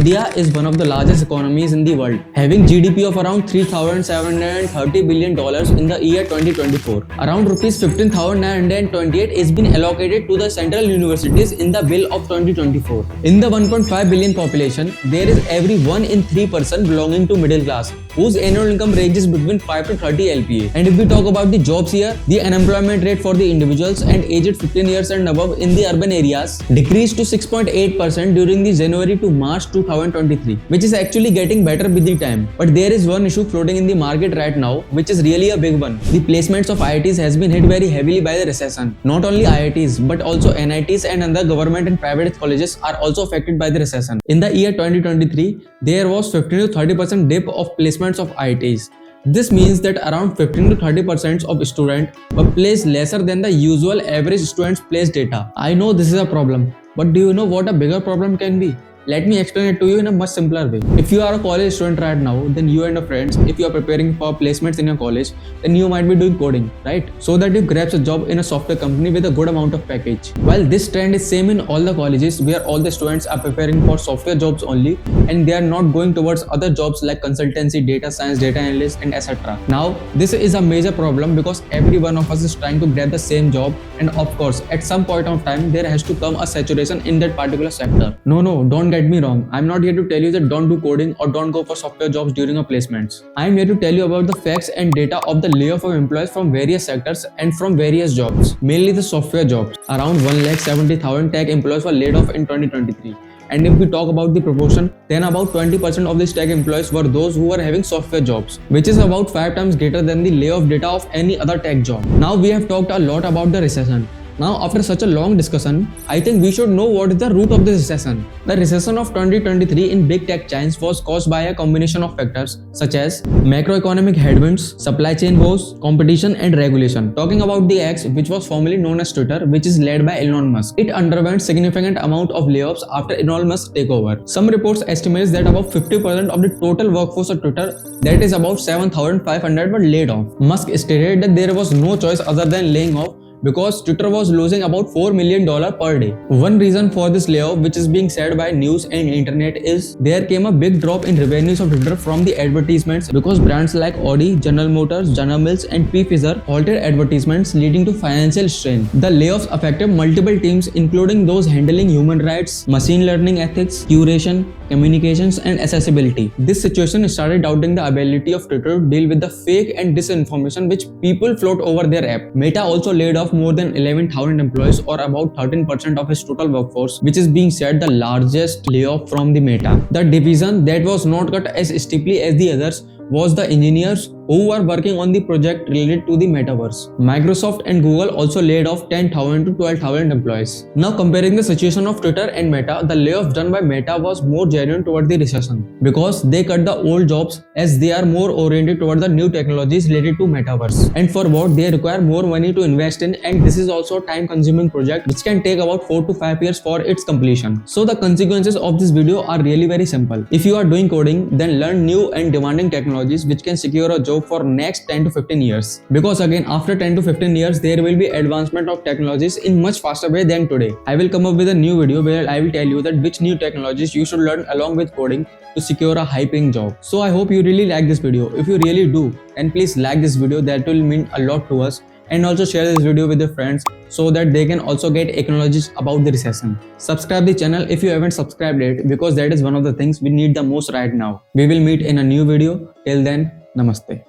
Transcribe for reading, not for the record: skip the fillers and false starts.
India is one of the largest economies in the world, having GDP of around $3,730 billion in the year 2024. Around rupees 15,928 is been allocated to the central universities in the bill of 2024. In the 1.5 billion population, there is every 1 in 3 person belonging to middle class, whose annual income ranges between 5 to 30 LPA. And if we talk about the jobs here, the unemployment rate for the individuals and aged 15 years and above in the urban areas decreased to 6.8% during the January to March 2023, which is actually getting better with the time. But there is one issue floating in the market right now, which is really a big one. The placements of IITs has been hit very heavily by the recession. Not only IITs, but also NITs and other government and private colleges are also affected by the recession. In the year 2023, there was 15 to 30% dip of placements of IITs. This means that around 15 to 30% of students were placed lesser than the usual average students placed data. I know this is a problem, but do you know what a bigger problem can be? Let me explain it to you in a much simpler way. If you are a college student right now, then you and your friends, if you are preparing for placements in your college, then you might be doing coding, right? So that you grab a job in a software company with a good amount of package. While this trend is same in all the colleges where all the students are preparing for software jobs only and they are not going towards other jobs like consultancy, data science, data analyst and etc. Now, this is a major problem because every one of us is trying to grab the same job, and of course, at some point of time, there has to come a saturation in that particular sector. No, don't get me wrong. I'm not here to tell you that don't do coding or don't go for software jobs during your placements. I'm here to tell you about the facts and data of the layoff of employees from various sectors and from various jobs, mainly the software jobs. Around 170,000 tech employees were laid off in 2023. And if we talk about the proportion, then about 20% of these tech employees were those who were having software jobs, which is about 5 times greater than the layoff data of any other tech job. Now we have talked a lot about the recession. Now, after such a long discussion, I think we should know what is the root of this recession. The recession of 2023 in big tech giants was caused by a combination of factors such as macroeconomic headwinds, supply chain woes, competition and regulation. Talking about the X, which was formerly known as Twitter, which is led by Elon Musk. It underwent significant amount of layoffs after Elon Musk's takeover. Some reports estimate that about 50% of the total workforce of Twitter, that is about 7,500, were laid off. Musk stated that there was no choice other than laying off because Twitter was losing about $4 million per day. One reason for this layoff, which is being said by news and internet, is there came a big drop in revenues of Twitter from the advertisements because brands like Audi, General Motors, General Mills and Pfizer halted advertisements, leading to financial strain. The layoffs affected multiple teams, including those handling human rights, machine learning ethics, curation, communications and accessibility. This situation started doubting the ability of Twitter to deal with the fake and disinformation which people float over their app. Meta also laid off more than 11,000 employees, or about 13% of its total workforce, which is being said the largest layoff from the Meta. The division that was not cut as steeply as the others was the engineers who were working on the project related to the metaverse. Microsoft and Google also laid off 10,000 to 12,000 employees. Now comparing the situation of Twitter and Meta, the layoff done by Meta was more genuine toward the recession because they cut the old jobs as they are more oriented toward the new technologies related to metaverse, and for what they require more money to invest in, and this is also a time consuming project which can take about 4 to 5 years for its completion. So the consequences of this video are really very simple. If you are doing coding, then learn new and demanding technologies which can secure a job for next 10 to 15 years, because again after 10 to 15 years there will be advancement of technologies in much faster way than today. I will come up with a new video where I will tell you that which new technologies you should learn along with coding to secure a high paying job. So I hope you really like this video. If you really do, then please like this video, that will mean a lot to us, and also share this video with your friends so that they can also get acknowledged about the recession. Subscribe the channel if you haven't subscribed yet, because that is one of the things we need the most right now. We will meet in a new video. Till then, namaste.